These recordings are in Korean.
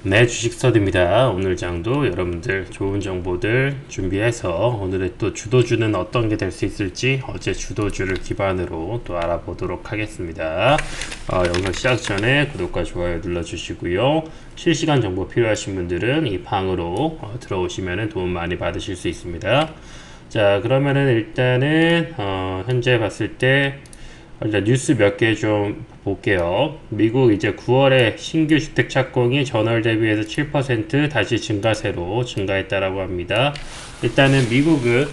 네, 주식서드입니다. 오늘 장도 여러분들 좋은 정보들 준비해서 오늘의 또 주도주는 어떤 게 될 수 있을지 어제 주도주를 기반으로 또 알아보도록 하겠습니다. 영상 시작 전에 구독과 좋아요 눌러주시고요. 실시간 정보 필요하신 분들은 이 방으로 들어오시면 도움 많이 받으실 수 있습니다. 자, 그러면은 일단은 현재 봤을 때 일단 뉴스 몇 개 좀 볼게요. 미국 이제 9월에 신규 주택 착공이 전월 대비해서 7% 다시 증가세로 증가했다라고 합니다. 일단은 미국은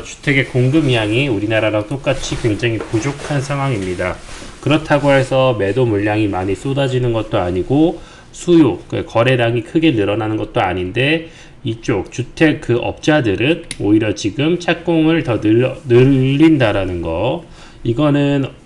주택의 공급량이 우리나라랑 똑같이 굉장히 부족한 상황입니다. 그렇다고 해서 매도 물량이 많이 쏟아지는 것도 아니고 수요, 거래량이 크게 늘어나는 것도 아닌데 이쪽 주택 그 업자들은 오히려 지금 착공을 더 늘린다라는 거. 이거는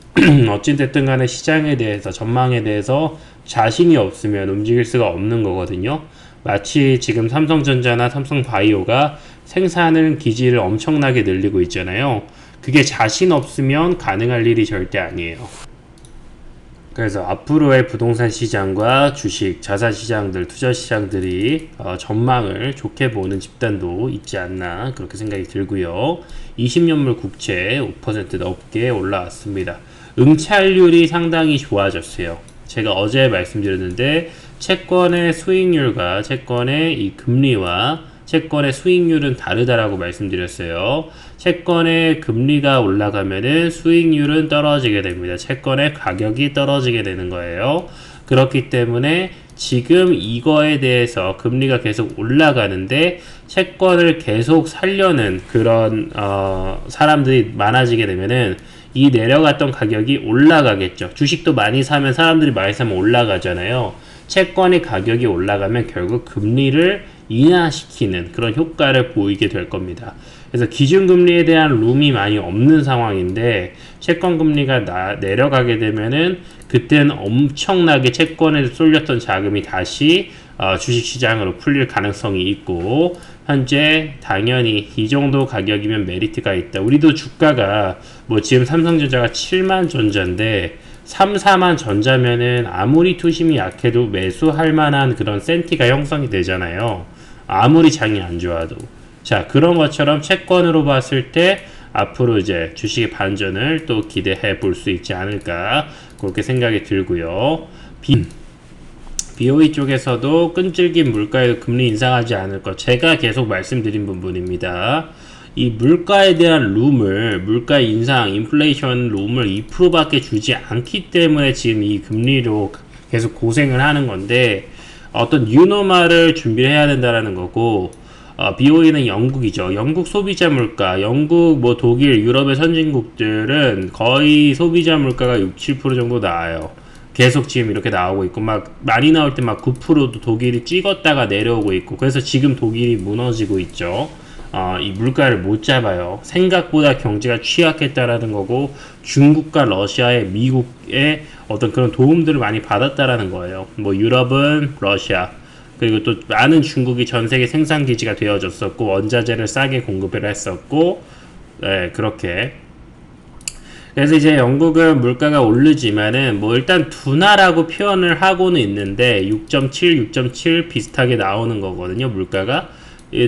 어찌됐든 간에 시장에 대해서 전망에 대해서 자신이 없으면 움직일 수가 없는 거거든요. 마치 지금 삼성전자나 삼성바이오가 생산을 기지를 엄청나게 늘리고 있잖아요. 그게 자신 없으면 가능할 일이 절대 아니에요. 그래서 앞으로의 부동산 시장과 주식, 자산 시장들, 투자 시장들이 전망을 좋게 보는 집단도 있지 않나 그렇게 생각이 들고요. 20년물 국채 5% 넘게 올라왔습니다. 응찰률이 상당히 좋아졌어요. 제가 어제 말씀드렸는데 채권의 수익률과 채권의 이 금리와 채권의 수익률은 다르다라고 말씀드렸어요. 채권의 금리가 올라가면은 수익률은 떨어지게 됩니다. 채권의 가격이 떨어지게 되는 거예요. 그렇기 때문에 지금 이거에 대해서 금리가 계속 올라가는데 채권을 계속 살려는 그런 사람들이 많아지게 되면은 이 내려갔던 가격이 올라가겠죠. 주식도 많이 사면 사람들이 많이 사면 올라가잖아요. 채권의 가격이 올라가면 결국 금리를 인하시키는 그런 효과를 보이게 될 겁니다. 그래서 기준금리에 대한 룸이 많이 없는 상황인데 채권금리가 내려가게 되면은 그때는 엄청나게 채권에 쏠렸던 자금이 다시 주식시장으로 풀릴 가능성이 있고 현재 당연히 이 정도 가격이면 메리트가 있다. 우리도 주가가 뭐 지금 삼성전자가 7만 전자인데 3, 4만 전자면은 아무리 투심이 약해도 매수할 만한 그런 센티가 형성이 되잖아요. 아무리 장이 안 좋아도. 자, 그런 것처럼 채권으로 봤을 때 앞으로 이제 주식의 반전을 또 기대해 볼 수 있지 않을까 그렇게 생각이 들고요. BOE 쪽에서도 끈질긴 물가에도 금리 인상하지 않을 것. 제가 계속 말씀드린 부분입니다. 이 물가에 대한 룸을, 물가 인상, 인플레이션 룸을 2%밖에 주지 않기 때문에 지금 이 금리로 계속 고생을 하는 건데, 어떤 뉴노멀을 준비를 해야 된다라는 거고, BOE는 영국이죠. 영국 소비자 물가, 영국, 뭐 독일, 유럽의 선진국들은 거의 소비자 물가가 6, 7% 정도 나와요. 계속 지금 이렇게 나오고 있고, 막 많이 나올 때 막 9%도 독일이 찍었다가 내려오고 있고, 그래서 지금 독일이 무너지고 있죠. 이 물가를 못 잡아요. 생각보다 경제가 취약했다라는 거고 중국과 러시아의 미국의 어떤 그런 도움들을 많이 받았다라는 거예요. 뭐 유럽은 러시아 그리고 또 많은 중국이 전 세계 생산 기지가 되어졌었고 원자재를 싸게 공급을 했었고 네, 그렇게 그래서 이제 영국은 물가가 오르지만은 뭐 일단 둔화라고 표현을 하고는 있는데 6.7, 6.7 비슷하게 나오는 거거든요. 물가가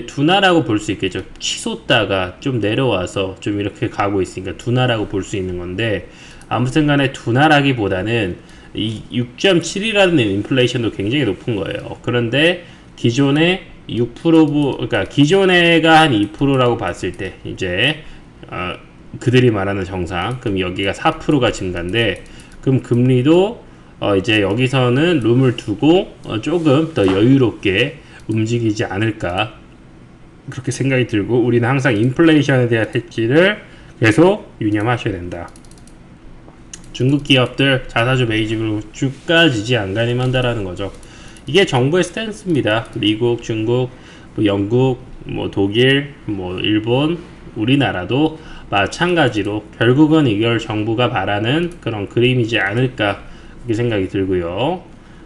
둔화라고 볼 수 있겠죠. 치솟다가 좀 내려와서 좀 이렇게 가고 있으니까 둔화라고 볼 수 있는 건데 아무튼 간에 둔화라기보다는 이 6.7이라는 인플레이션도 굉장히 높은 거예요. 그런데 기존에 6% 그러니까 기존에가 한 2%라고 봤을 때 이제 그들이 말하는 정상 그럼 여기가 4%가 증가인데 그럼 금리도 이제 여기서는 룸을 두고 조금 더 여유롭게 움직이지 않을까 그렇게 생각이 들고 우리는 항상 인플레이션에 대한 해지를 계속 유념하셔야 된다. 중국 기업들 자사주 베이직으로 주가 지지 안가림한다라는 거죠. 이게 정부의 스탠스입니다. 미국, 중국, 뭐 영국, 뭐 독일, 뭐 일본, 우리나라도 마찬가지로 결국은 이걸 정부가 바라는 그런 그림이지 않을까 그렇게 생각이 들고요.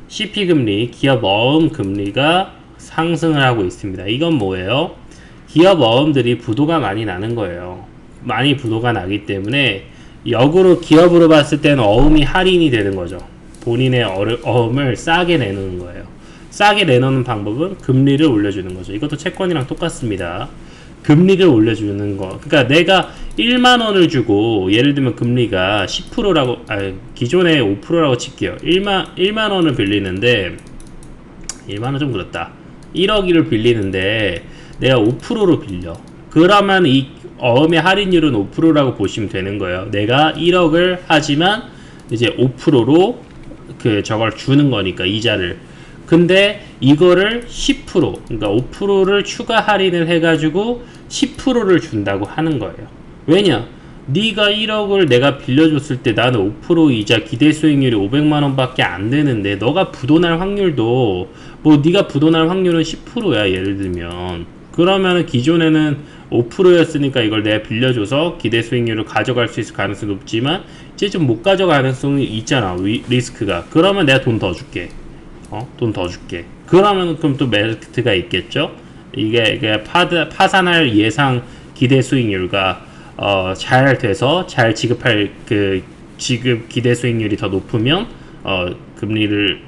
CP금리, 기업 어음 금리가 상승을 하고 있습니다. 이건 뭐예요? 기업 어음들이 부도가 많이 나는 거예요. 많이 부도가 나기 때문에 역으로 기업으로 봤을 때는 어음이 할인이 되는 거죠. 본인의 어음을 싸게 내놓는 거예요. 싸게 내놓는 방법은 금리를 올려주는 거죠. 이것도 채권이랑 똑같습니다. 금리를 올려주는 거. 그러니까 내가 1만 원을 주고 예를 들면 금리가 10%라고 기존에 5%라고 칠게요. 1만 원을 빌리는데 1만 원 좀 그렇다. 1억을 빌리는데 내가 5%로 빌려. 그러면 이 어음의 할인율은 5%라고 보시면 되는 거예요. 내가 1억을 하지만 이제 5%로 저걸 주는 거니까 이자를. 근데 이거를 10% 그러니까 5%를 추가 할인을 해가지고 10%를 준다고 하는 거예요. 왜냐? 네가 1억을 내가 빌려줬을 때 나는 5% 이자 기대 수익률이 500만 원밖에 안 되는데 너가 부도날 확률도 뭐 네가 부도날 확률은 10%야 예를 들면. 그러면은 기존에는 5%였으니까 이걸 내가 빌려줘서 기대 수익률을 가져갈 수 있을 가능성이 높지만 이제 좀 못 가져갈 가능성이 있잖아. 리스크가. 그러면 내가 돈 더 줄게. 돈 더 줄게. 그러면 그럼 또 메리트가 있겠죠. 이게 파산할 예상 기대 수익률과 잘 돼서 잘 지급할 지급 기대 수익률이 더 높으면 금리를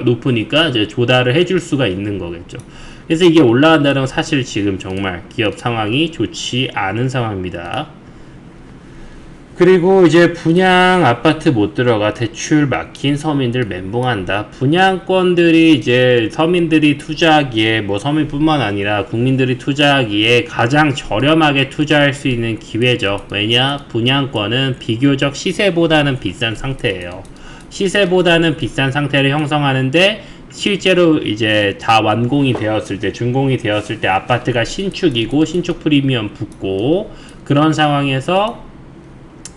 높으니까 이제 조달을 해줄 수가 있는 거겠죠. 그래서 이게 올라간다는 건 사실 지금 정말 기업 상황이 좋지 않은 상황입니다. 그리고 이제 분양 아파트 못 들어가 대출 막힌 서민들 멘붕한다. 분양권들이 이제 서민들이 투자하기에 뭐 서민뿐만 아니라 국민들이 투자하기에 가장 저렴하게 투자할 수 있는 기회죠. 왜냐? 분양권은 비교적 시세보다는 비싼 상태예요. 시세보다는 비싼 상태를 형성하는데 실제로 이제 다 완공이 되었을 때, 준공이 되었을 때 아파트가 신축이고 신축 프리미엄 붙고 그런 상황에서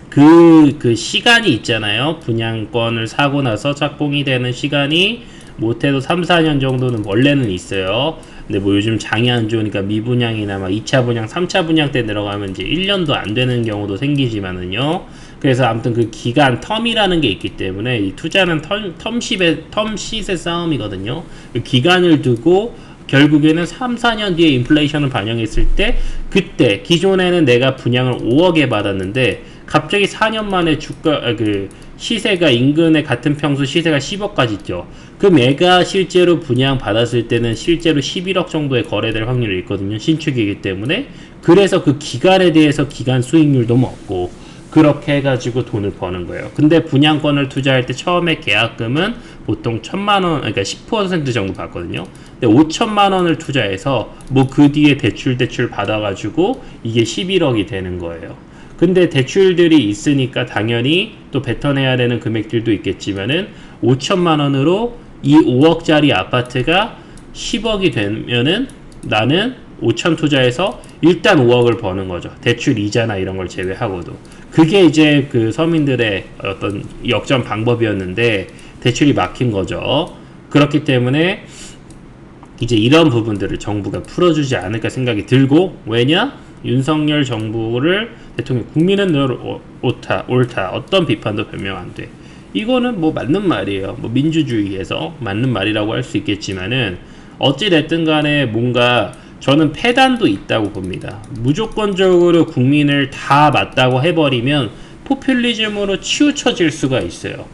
그 시간이 있잖아요. 분양권을 사고 나서 착공이 되는 시간이 못해도 3, 4년 정도는 원래는 있어요. 근데 뭐 요즘 장이 안 좋으니까 미분양이나 막 2차 분양, 3차 분양 때 들어가면 이제 1년도 안 되는 경우도 생기지만은요. 그래서 아무튼 그 기간 텀이라는 게 있기 때문에 이 투자는 텀시의 싸움이거든요. 그 기간을 두고 결국에는 3, 4년 뒤에 인플레이션을 반영했을 때 그때 기존에는 내가 분양을 5억에 받았는데 갑자기 4년 만에 시세가 인근의 같은 평수 시세가 10억까지 있죠. 그럼 얘가 실제로 분양 받았을 때는 실제로 11억 정도의 거래될 확률이 있거든요. 신축이기 때문에. 그래서 그 기간에 대해서 기간 수익률도 먹고 그렇게 해가지고 돈을 버는 거예요. 근데 분양권을 투자할 때 처음에 계약금은 보통 1,000만원, 그러니까 10% 정도 받거든요. 근데 5천만원을 투자해서 뭐 그 뒤에 대출 받아가지고 이게 11억이 되는 거예요. 근데 대출들이 있으니까 당연히 또 뱉어내야 되는 금액들도 있겠지만은 5천만원으로 이 5억짜리 아파트가 10억이 되면은 나는 5천 투자해서 일단 5억을 버는 거죠. 대출 이자나 이런 걸 제외하고도. 그게 이제 그 서민들의 어떤 역전 방법이었는데 대출이 막힌 거죠. 그렇기 때문에 이제 이런 부분들을 정부가 풀어주지 않을까 생각이 들고, 왜냐? 윤석열 정부를 대통령 국민은 늘 옳다 어떤 비판도 변명 안 돼. 이거는 뭐 맞는 말이에요. 뭐 민주주의에서 맞는 말이라고 할 수 있겠지만은 어찌 됐든 간에 뭔가 저는 패단도 있다고 봅니다. 무조건적으로 국민을 다 맞다고 해버리면 포퓰리즘으로 치우쳐질 수가 있어요.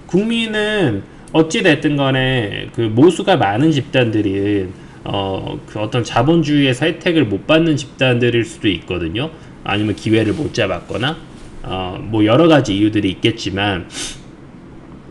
국민은 어찌 됐든 간에 그 모수가 많은 집단들이 그 어떤 자본주의에서 혜택을 못 받는 집단들일 수도 있거든요. 아니면 기회를 못 잡았거나 뭐 여러 가지 이유들이 있겠지만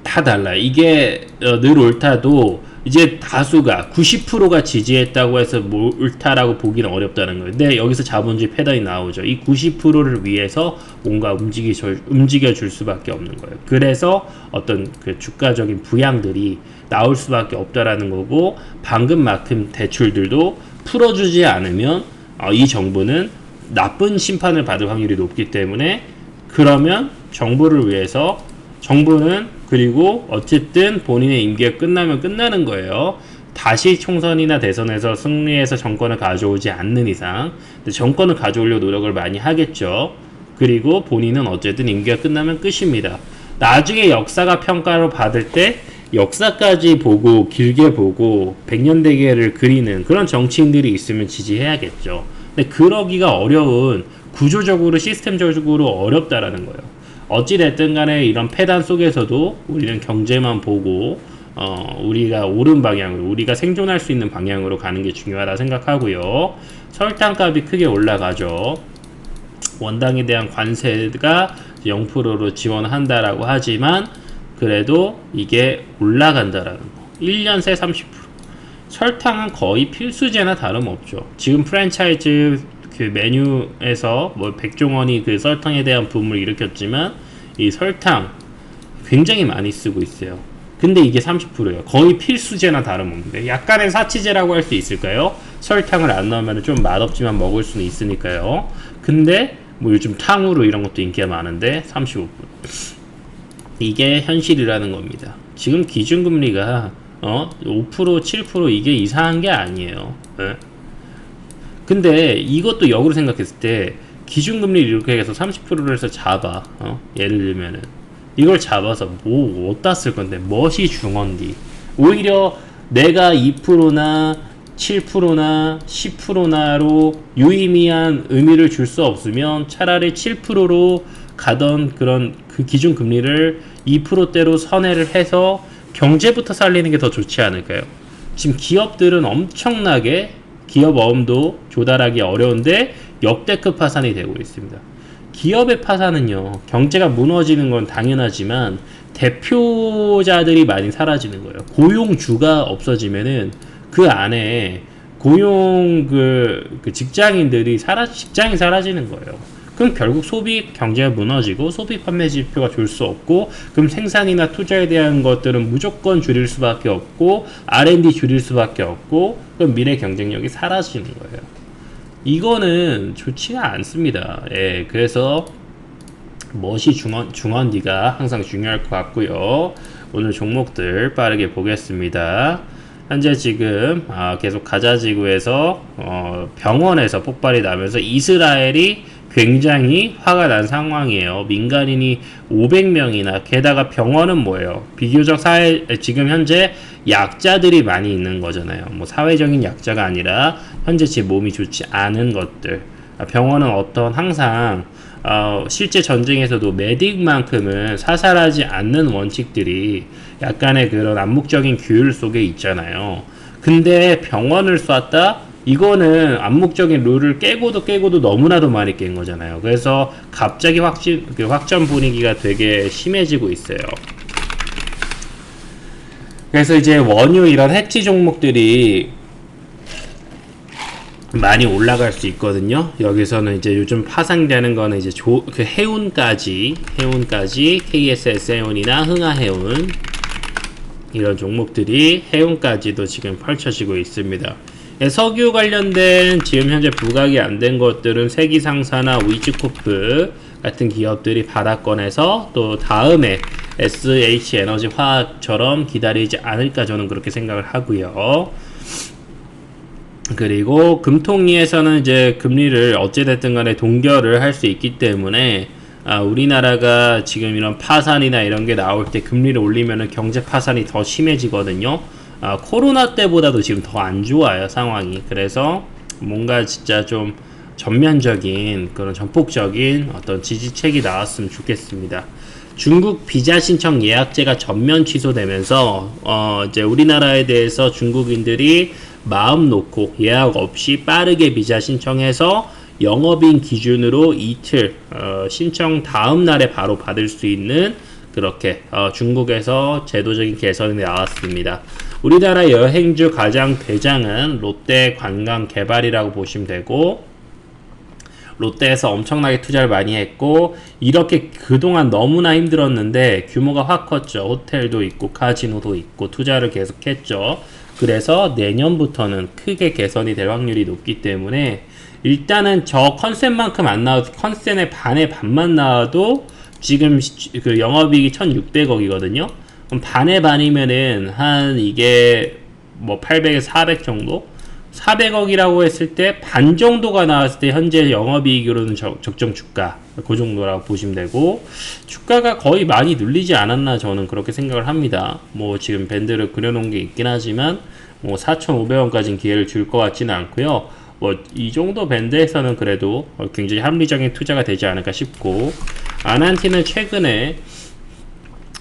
다 달라요. 이게 늘 옳다도 이제 다수가 90%가 지지했다고 해서 뭐 옳다라고 보기는 어렵다는 거예요. 근데 여기서 자본주의 패단이 나오죠. 이 90%를 위해서 뭔가 움직여줄 수밖에 없는 거예요. 그래서 어떤 그 주가적인 부양들이 나올 수밖에 없다라는 거고, 방금만큼 대출들도 풀어주지 않으면 이 정부는 나쁜 심판을 받을 확률이 높기 때문에, 그러면 정부를 위해서 정부는 그리고 어쨌든 본인의 임기가 끝나면 끝나는 거예요. 다시 총선이나 대선에서 승리해서 정권을 가져오지 않는 이상 정권을 가져오려고 노력을 많이 하겠죠. 그리고 본인은 어쨌든 임기가 끝나면 끝입니다. 나중에 역사가 평가를 받을 때 역사까지 보고 길게 보고 백년대계를 그리는 그런 정치인들이 있으면 지지해야겠죠. 근데 그러기가 어려운, 구조적으로 시스템적으로 어렵다라는 거예요. 어찌됐든 간에 이런 패단 속에서도 우리는 경제만 보고 우리가 옳은 방향으로, 우리가 생존할 수 있는 방향으로 가는 게 중요하다 생각하고요. 설탕값이 크게 올라가죠. 원당에 대한 관세가 0%로 지원한다라고 하지만 그래도 이게 올라간다라는 거. 1년 새 30%. 설탕은 거의 필수제나 다름없죠. 지금 프랜차이즈 그 메뉴에서 뭐 백종원이 그 설탕에 대한 붐을 일으켰지만 이 설탕 굉장히 많이 쓰고 있어요. 근데 이게 30%예요. 거의 필수제나 다름없는데 약간의 사치제라고 할 수 있을까요? 설탕을 안 넣으면 좀 맛없지만 먹을 수는 있으니까요. 근데 뭐 요즘 탕후루 이런 것도 인기가 많은데 35%. 이게 현실이라는 겁니다. 지금 기준금리가 5%, 7% 이게 이상한 게 아니에요. 네? 근데 이것도 역으로 생각했을 때 기준금리를 이렇게 해서 30%를 해서 잡아. 예를 들면은 이걸 잡아서 뭐 어디다 쓸 건데 멋이 중헌디. 오히려 내가 2%나 7%나 10%나로 유의미한 의미를 줄 수 없으면 차라리 7%로 가던 그런 그 기준 금리를 2%대로 선회를 해서 경제부터 살리는 게 더 좋지 않을까요? 지금 기업들은 엄청나게 기업어음도 조달하기 어려운데 역대급 파산이 되고 있습니다. 기업의 파산은요, 경제가 무너지는 건 당연하지만 대표자들이 많이 사라지는 거예요. 고용주가 없어지면은 그 안에 고용 그 직장인들이 직장이 사라지는 거예요. 그럼 결국 소비 경제가 무너지고 소비 판매 지표가 좋을 수 없고 그럼 생산이나 투자에 대한 것들은 무조건 줄일 수밖에 없고 R&D 줄일 수밖에 없고 그럼 미래 경쟁력이 사라지는 거예요. 이거는 좋지가 않습니다. 예, 그래서 멋이 중원디가 항상 중요할 것 같고요. 오늘 종목들 빠르게 보겠습니다. 현재 지금 계속 가자지구에서 병원에서 폭발이 나면서 이스라엘이 굉장히 화가 난 상황이에요. 민간인이 500명이나 게다가 병원은 뭐예요? 비교적 지금 현재 약자들이 많이 있는 거잖아요. 뭐 사회적인 약자가 아니라 현재 제 몸이 좋지 않은 것들. 병원은 항상 실제 전쟁에서도 메딕만큼은 사살하지 않는 원칙들이 약간의 그런 암묵적인 규율 속에 있잖아요. 근데 병원을 쐈다? 이거는 암묵적인 룰을 깨고도 너무나도 많이 깬 거잖아요. 그래서 갑자기 확전 분위기가 되게 심해지고 있어요. 그래서 이제 원유 이런 해치 종목들이 많이 올라갈 수 있거든요. 여기서는 이제 요즘 파생되는 거는 이제 그 해운까지 KSS 해운이나 흥하해운 이런 종목들이 해운까지도 지금 펼쳐지고 있습니다. 석유 관련된 지금 현재 부각이 안 된 것들은 세기상사나 위즈코프 같은 기업들이 바닥권에서 또 다음에 SH에너지 화학처럼 기다리지 않을까 저는 그렇게 생각을 하고요. 그리고 금통위에서는 이제 금리를 어찌됐든 간에 동결을 할 수 있기 때문에 우리나라가 지금 이런 파산이나 이런 게 나올 때 금리를 올리면은 경제 파산이 더 심해지거든요. 코로나 때보다도 지금 더 안 좋아요, 상황이. 그래서 뭔가 진짜 좀 전면적인 그런 전폭적인 어떤 지지책이 나왔으면 좋겠습니다. 중국 비자 신청 예약제가 전면 취소되면서 이제 우리나라에 대해서 중국인들이 마음 놓고 예약 없이 빠르게 비자 신청해서 영업인 기준으로 이틀 신청 다음 날에 바로 받을 수 있는 그렇게 중국에서 제도적인 개선이 나왔습니다. 우리나라 여행주 가장 대장은 롯데관광개발이라고 보시면 되고 롯데에서 엄청나게 투자를 많이 했고 이렇게 그동안 너무나 힘들었는데 규모가 확 컸죠. 호텔도 있고 카지노도 있고 투자를 계속했죠. 그래서 내년부터는 크게 개선이 될 확률이 높기 때문에 일단은 저 컨셉만큼 안 나와도 컨셉의 반만 나와도 지금 그 영업이익이 1,600억이거든요. 그럼 반의 반이면은 한 이게 뭐 800에서 400 정도? 400억이라고 했을 때 반 정도가 나왔을 때 현재 영업이익으로는 적정 주가 그 정도라고 보시면 되고 주가가 거의 많이 눌리지 않았나 저는 그렇게 생각을 합니다. 뭐 지금 밴드를 그려놓은 게 있긴 하지만 뭐 4,500원까지는 기회를 줄 것 같지는 않고요. 뭐 이 정도 밴드에서는 그래도 굉장히 합리적인 투자가 되지 않을까 싶고 아난티는 최근에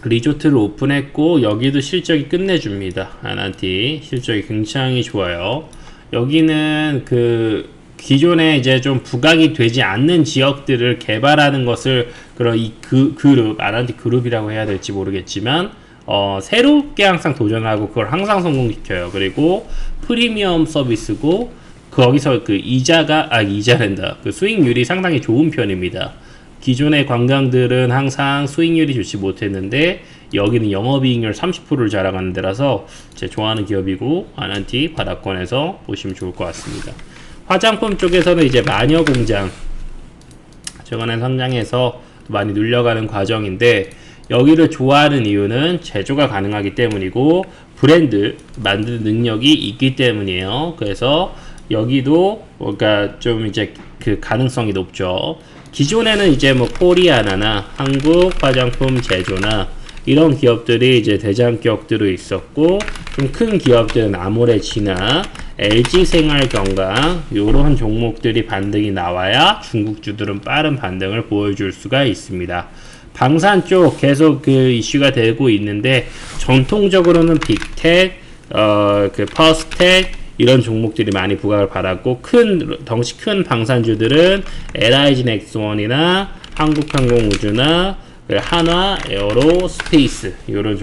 리조트를 오픈했고 여기도 실적이 끝내줍니다. 아난티 실적이 굉장히 좋아요. 여기는 그 기존에 이제 좀 부각이 되지 않는 지역들을 개발하는 것을 그런 이 그룹 아난티 그룹이라고 해야 될지 모르겠지만 새롭게 항상 도전하고 그걸 항상 성공시켜요. 그리고 프리미엄 서비스고 거기서 그 이자랜다. 그 수익률이 상당히 좋은 편입니다. 기존의 관광들은 항상 수익률이 좋지 못했는데 여기는 영업이익률 30%를 자랑하는 데라서 제 좋아하는 기업이고 아난티 바닥권에서 보시면 좋을 것 같습니다. 화장품 쪽에서는 이제 마녀공장 최근에 성장해서 많이 눌려가는 과정인데 여기를 좋아하는 이유는 제조가 가능하기 때문이고 브랜드 만드는 능력이 있기 때문이에요. 그래서 여기도 그러니까 좀 이제 그 가능성이 높죠. 기존에는 이제 뭐 코리아나나 한국 화장품 제조나 이런 기업들이 이제 대장 기업들이 있었고 좀 큰 기업들은 아모레지나 LG생활건강 이런 종목들이 반등이 나와야 중국주들은 빠른 반등을 보여줄 수가 있습니다. 방산 쪽 계속 그 이슈가 되고 있는데 전통적으로는 빅텍, 그 퍼스텍 이런 종목들이 많이 부각을 받았고 덩치 큰 방산주들은 LIG 넥스원이나 한국항공우주나 한화, 에어로, 스페이스 이런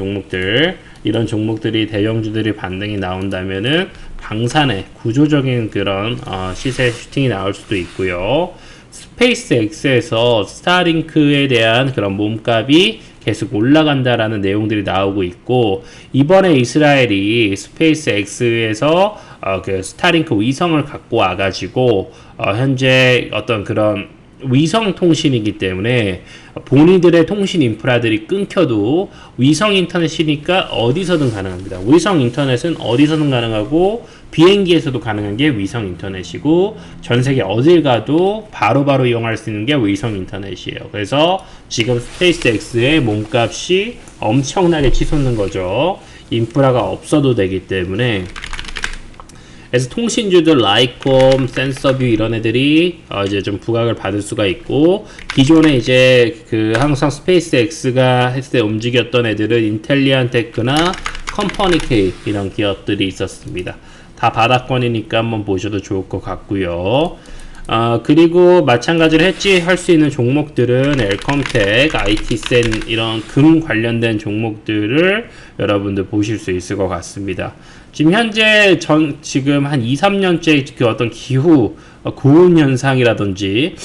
종목들이 대형주들이 반등이 나온다면은 방산의 구조적인 그런 시세 슈팅이 나올 수도 있고요. 스페이스 X에서 스타링크에 대한 그런 몸값이 계속 올라간다라는 내용들이 나오고 있고 이번에 이스라엘이 스페이스 X에서 그 스타링크 위성을 갖고 와가지고 현재 어떤 그런 위성 통신이기 때문에 본인들의 통신 인프라들이 끊겨도 위성 인터넷이니까 어디서든 가능합니다. 위성 인터넷은 어디서든 가능하고 비행기에서도 가능한 게 위성 인터넷이고 전 세계 어딜 가도 바로바로 이용할 수 있는 게 위성 인터넷이에요. 그래서 지금 스페이스X의 몸값이 엄청나게 치솟는 거죠. 인프라가 없어도 되기 때문에. 그래서 통신주들 라이콤, 센서뷰 이런 애들이 이제 좀 부각을 받을 수가 있고 기존에 이제 그 항상 스페이스X가 했을 때 움직였던 애들은 인텔리안테크나 컴퍼니케이 이런 기업들이 있었습니다. 다 바닥권이니까 한번 보셔도 좋을 것 같고요. 그리고 마찬가지로 해지할 수 있는 종목들은 엘컴텍, IT센 이런 금 관련된 종목들을 여러분들 보실 수 있을 것 같습니다. 지금 현재 지금 한 2, 3년째 그 어떤 기후 고온 현상이라든지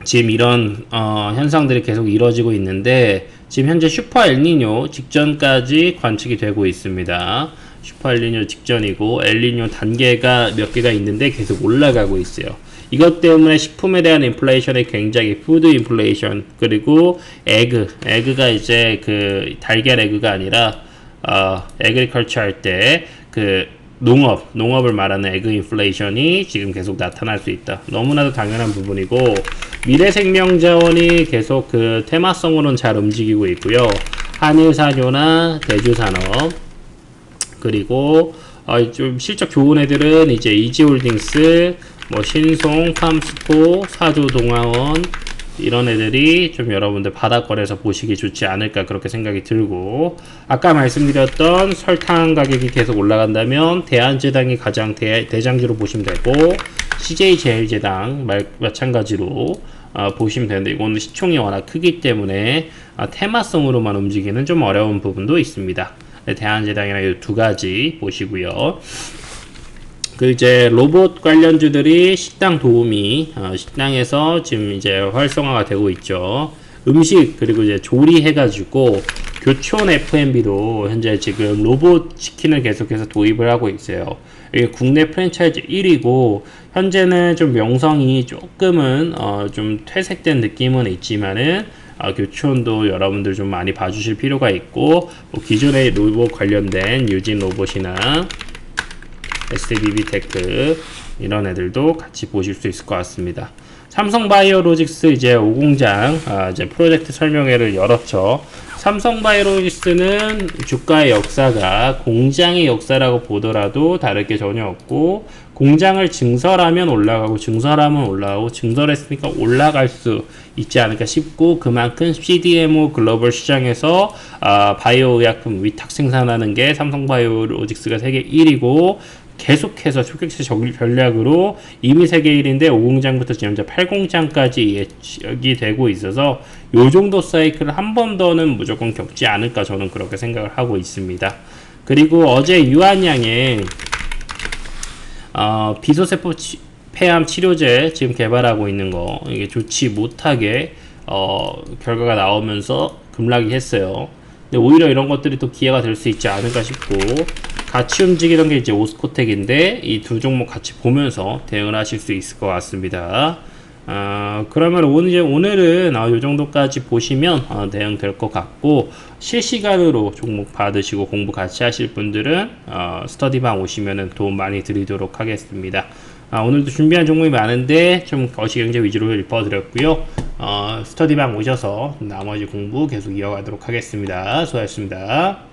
지금 이런 현상들이 계속 이루어지고 있는데 지금 현재 슈퍼 엘니뇨 직전까지 관측이 되고 있습니다. 슈퍼 엘니뇨 직전이고 엘니뇨 단계가 몇 개가 있는데 계속 올라가고 있어요. 이것 때문에 식품에 대한 인플레이션이 굉장히 푸드 인플레이션 그리고 에그가 이제 그 달걀 에그가 아니라 에그리컬처 할 때 그 농업을 말하는 에그 인플레이션이 지금 계속 나타날 수 있다. 너무나도 당연한 부분이고 미래생명자원이 계속 그 테마성으로는 잘 움직이고 있고요. 한일산료나 대주산업 그리고 좀 실적 좋은 애들은 이제 이지홀딩스, 뭐 신송, 팜스코, 사조동아원 이런 애들이 좀 여러분들 바닥권에서 보시기 좋지 않을까 그렇게 생각이 들고 아까 말씀드렸던 설탕 가격이 계속 올라간다면 대한제당이 가장 대장주로 보시면 되고 CJ제일제당 마찬가지로 보시면 되는데 이거는 시총이 워낙 크기 때문에 테마성으로만 움직이는 좀 어려운 부분도 있습니다. 대한제당이나 이 두 가지 보시고요. 그 이제 로봇 관련주들이 식당 도우미, 식당에서 지금 이제 활성화가 되고 있죠. 음식 그리고 이제 조리해가지고 교촌 F&B도 현재 지금 로봇 치킨을 계속해서 도입을 하고 있어요. 이게 국내 프랜차이즈 1위고 현재는 좀 명성이 조금은 좀 퇴색된 느낌은 있지만은 교촌도 여러분들 좀 많이 봐주실 필요가 있고 뭐 기존의 로봇 관련된 유진 로봇이나 SDB테크 이런 애들도 같이 보실 수 있을 것 같습니다. 삼성바이오로직스 이제 5공장 이제 프로젝트 설명회를 열었죠. 삼성바이오로직스는 주가의 역사가 공장의 역사라고 보더라도 다를 게 전혀 없고, 공장을 증설하면 올라가고 증설하면 올라가고 증설했으니까 올라갈 수 있지 않을까 싶고, 그만큼 CDMO 글로벌 시장에서 바이오 의약품 위탁 생산하는 게 삼성바이오로직스가 세계 1위고, 계속해서 초격차 전략으로 이미 세계 1인데 5공장부터 지금 8공장까지 예측이 되고 있어서 요 정도 사이클을 한 번 더는 무조건 겪지 않을까, 저는 그렇게 생각을 하고 있습니다. 그리고 어제 유한양의 비소세포 폐암 치료제 지금 개발하고 있는 거, 이게 좋지 못하게 결과가 나오면서 급락이 했어요. 근데 오히려 이런 것들이 또 기회가 될 수 있지 않을까 싶고, 같이 움직이던 게 이제 오스코텍인데 이 두 종목 같이 보면서 대응을 하실 수 있을 것 같습니다. 그러면 오늘은 이 정도까지 보시면 대응될 것 같고, 실시간으로 종목 받으시고 공부 같이 하실 분들은 스터디방 오시면 도움 많이 드리도록 하겠습니다. 오늘도 준비한 종목이 많은데 좀 거시경제 위주로 짚어드렸고요. 스터디방 오셔서 나머지 공부 계속 이어가도록 하겠습니다. 수고하셨습니다.